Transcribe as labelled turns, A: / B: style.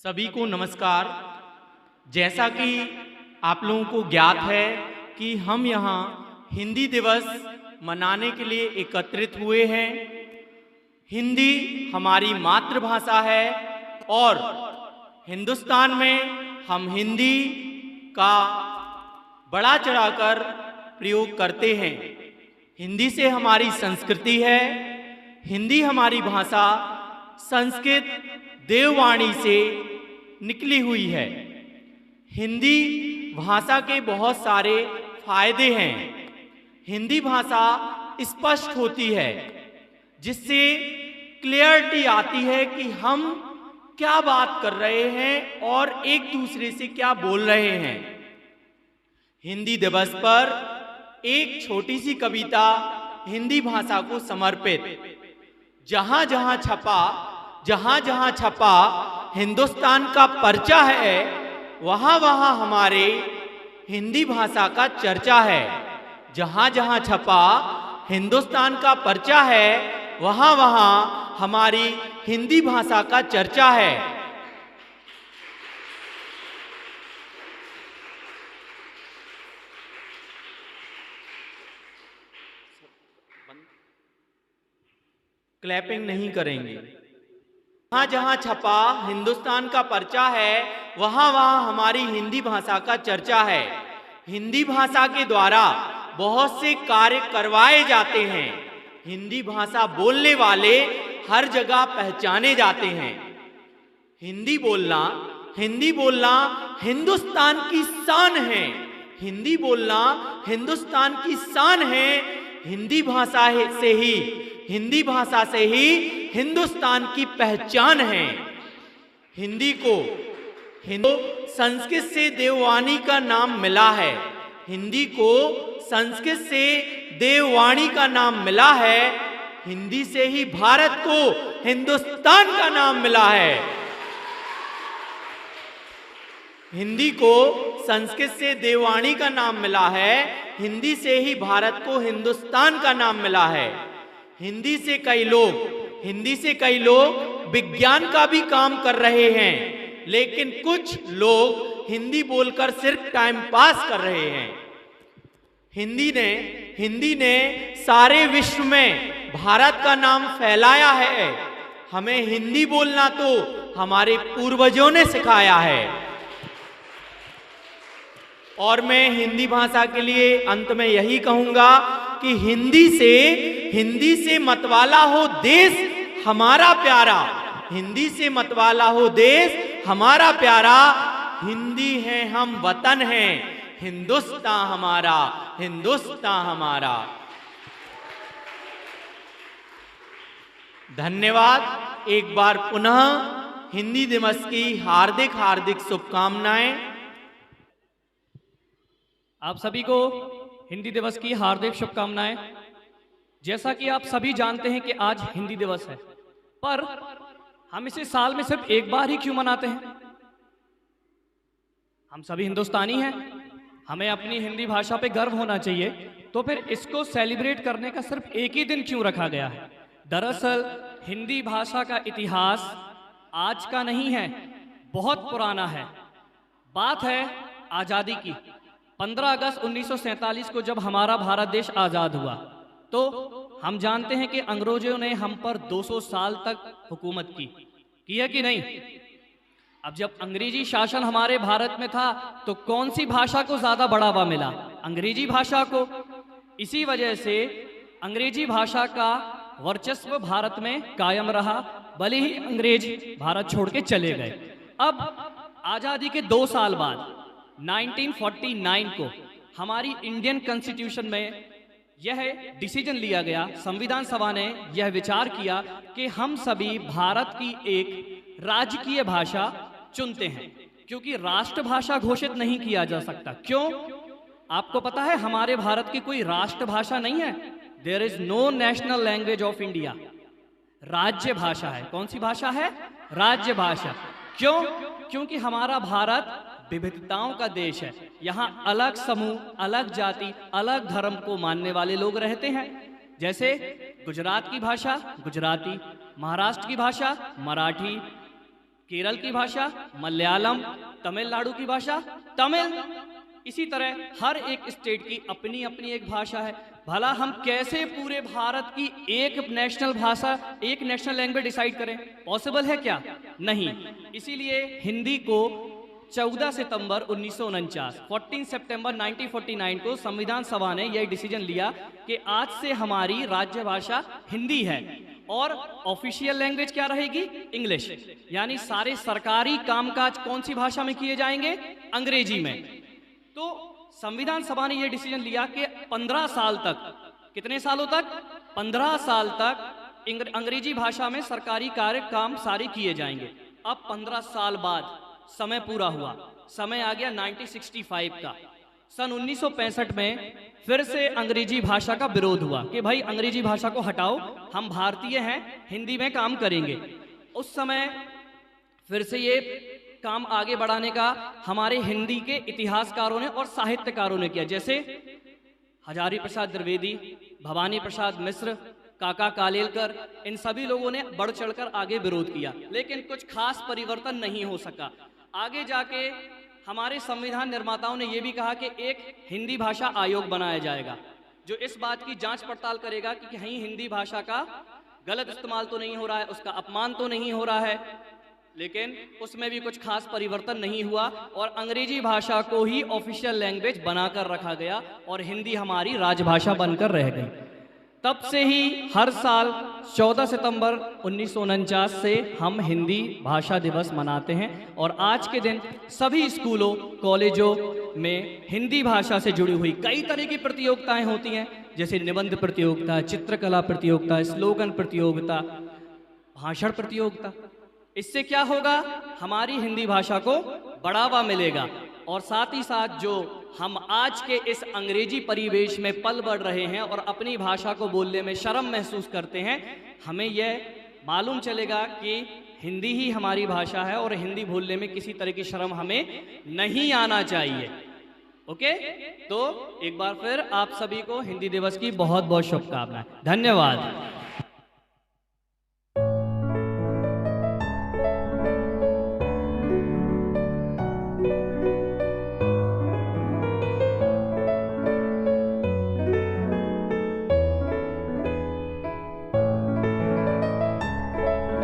A: सभी को नमस्कार। जैसा कि आप लोगों को ज्ञात है कि हम यहाँ हिंदी दिवस मनाने के लिए एकत्रित हुए हैं। हिंदी हमारी मातृभाषा है और हिंदुस्तान में हम हिंदी का बड़ा चढ़ाकर प्रयोग करते हैं। हिंदी से हमारी संस्कृति है। हिंदी हमारी भाषा संस्कृत देववाणी से निकली हुई है। हिंदी भाषा के बहुत सारे फायदे हैं। हिंदी भाषा स्पष्ट होती है, जिससे क्लियरिटी आती है कि हम क्या बात कर रहे हैं और एक दूसरे से क्या बोल रहे हैं। हिंदी दिवस पर एक छोटी सी कविता हिंदी भाषा को समर्पित। जहां जहां छपा हिंदुस्तान का पर्चा है, वहां वहां हमारे हिंदी भाषा का चर्चा है। जहां जहां छपा हिंदुस्तान का पर्चा है, वहां वहां हमारी हिंदी भाषा का चर्चा है। क्लैपिंग नहीं करेंगे। जहां जहां छपा हिंदुस्तान का पर्चा है, वहां वहां हमारी हिंदी भाषा का चर्चा है। हिंदी भाषा के द्वारा बहुत से कार्य करवाए जाते हैं। हिंदी भाषा बोलने वाले हर जगह पहचाने जाते हैं। हिंदी बोलना हिंदुस्तान की शान है। हिंदी बोलना हिंदुस्तान की शान है। हिंदी भाषा से ही हिंदुस्तान की पहचान है। हिंदी को संस्कृत से देववाणी का नाम मिला है। हिंदी को संस्कृत से देववाणी का नाम मिला है। हिंदी से ही भारत को हिंदुस्तान का नाम मिला है। हिंदी को संस्कृत से देववाणी का नाम मिला है। हिंदी से ही भारत को हिंदुस्तान का नाम मिला है। हिंदी से कई लोग विज्ञान का भी काम कर रहे हैं, लेकिन कुछ लोग हिंदी बोलकर सिर्फ टाइम पास कर रहे हैं। हिंदी ने सारे विश्व में भारत का नाम फैलाया है। हमें हिंदी बोलना तो हमारे पूर्वजों ने सिखाया है। और मैं हिंदी भाषा के लिए अंत में यही कहूंगा कि हिंदी से मतवाला हो देश हमारा प्यारा। हिंदी से मतवाला हो देश हमारा प्यारा। हिंदी है हम वतन हैं, हिंदुस्तान हमारा, हिंदुस्तान हमारा। धन्यवाद। एक बार पुनः हिंदी दिवस की हार्दिक हार्दिक शुभकामनाएं।
B: आप सभी को हिंदी दिवस की हार्दिक शुभकामनाएं। जैसा कि आप सभी जानते हैं कि आज हिंदी दिवस है, पर हम इसे साल में सिर्फ एक बार ही क्यों मनाते हैं? हम सभी हिंदुस्तानी हैं, हमें अपनी हिंदी भाषा पे गर्व होना चाहिए। तो फिर इसको सेलिब्रेट करने का सिर्फ एक ही दिन क्यों रखा गया है? दरअसल हिंदी भाषा का इतिहास आज का नहीं है, बहुत पुराना है। बात है आज़ादी की। 15 अगस्त 1947 को जब हमारा भारत देश आज़ाद हुआ, तो हम जानते हैं कि अंग्रेजों ने हम पर 200 साल तक हुकूमत की है कि नहीं? अब जब अंग्रेजी शासन हमारे भारत में था, तो कौन सी भाषा को ज़्यादा बढ़ावा मिला? अंग्रेजी भाषा को। इसी वजह से अंग्रेजी भाषा का वर्चस्व भारत में कायम रहा, भले ही अंग्रेज भारत छोड़ के चले गए। अब आज़ादी के 2 साल बाद 1949 को हमारी इंडियन कॉन्स्टिट्यूशन में यह डिसीजन लिया गया, संविधान सभा ने यह विचार किया कि हम सभी भारत की एक राजकीय भाषा चुनते हैं, क्योंकि राष्ट्रभाषा घोषित नहीं किया जा सकता। क्यों? आपको पता है हमारे भारत की कोई राष्ट्रभाषा नहीं है। There is no national language of India. राज्य भाषा है। कौन सी भाषा है? राज्य भाषा। क्यों? क्योंकि हमारा भारत विविधताओं का देश है। यहाँ अलग समूह, अलग जाति, अलग धर्म को मानने वाले लोग रहते हैं। जैसे गुजरात की भाषा गुजराती, महाराष्ट्र की भाषा मराठी, केरल की भाषा मलयालम, तमिलनाडु की भाषा तमिल। इसी तरह हर एक स्टेट की अपनी अपनी एक भाषा है। भला हम कैसे पूरे भारत की एक नेशनल भाषा, एक नेशनल लैंग्वेज डिसाइड करें? पॉसिबल है क्या? नहीं। इसीलिए हिंदी को 14 सितंबर 1949, 14 सितंबर 1949 को संविधान सभा ने यह डिसीजन लिया कि आज से हमारी राज्य भाषा हिंदी है और ऑफिशियल लैंग्वेज क्या रहेगी? इंग्लिश। यानी सारे सरकारी कामकाज कौन सी भाषा में किए जाएंगे? अंग्रेजी में। तो संविधान सभा ने यह डिसीजन लिया कि 15 साल तक, कितने सालों तक? 15 साल तक अंग्रेजी भाषा में सरकारी कार्य काम सारे किए जाएंगे। अब 15 साल बाद समय पूरा हुआ, समय आ गया 1965 का। सन 1965 में फिर से अंग्रेजी भाषा का विरोध हुआ कि भाई अंग्रेजी भाषा को हटाओ, हम भारतीय हैं, हिंदी में काम करेंगे। उस समय फिर से ये काम आगे बढ़ाने का हमारे हिंदी के इतिहासकारों ने और साहित्यकारों ने किया, जैसे हजारी प्रसाद द्विवेदी, भवानी प्रसाद मिश्र, काका कालेलकर, इन सभी लोगों ने बढ़ चढ़कर आगे विरोध किया, लेकिन कुछ खास परिवर्तन नहीं हो सका। आगे जाके हमारे संविधान निर्माताओं ने यह भी कहा कि एक हिंदी भाषा आयोग बनाया जाएगा जो इस बात की जांच पड़ताल करेगा कि कहीं हिंदी भाषा का गलत इस्तेमाल तो नहीं हो रहा है, उसका अपमान तो नहीं हो रहा है। लेकिन उसमें भी कुछ खास परिवर्तन नहीं हुआ और अंग्रेजी भाषा को ही ऑफिशियल लैंग्वेज बनाकर रखा गया और हिंदी हमारी राजभाषा बनकर रह गई। तब से ही हर साल 14 सितंबर 1949 से हम हिंदी भाषा दिवस मनाते हैं और आज के दिन सभी स्कूलों कॉलेजों में हिंदी भाषा से जुड़ी हुई कई तरह की प्रतियोगिताएं होती हैं, जैसे निबंध प्रतियोगिता, चित्रकला प्रतियोगिता, स्लोगन प्रतियोगिता, भाषण प्रतियोगिता। इससे क्या होगा? हमारी हिंदी भाषा को बढ़ावा मिलेगा और साथ ही साथ जो हम आज के इस अंग्रेजी परिवेश में पल बढ़ रहे हैं और अपनी भाषा को बोलने में शर्म महसूस करते हैं, हमें यह मालूम चलेगा कि हिंदी ही हमारी भाषा है और हिंदी बोलने में किसी तरह की शर्म हमें नहीं आना चाहिए। ओके, तो एक बार फिर आप सभी को हिंदी दिवस की बहुत बहुत शुभकामनाएं। धन्यवाद।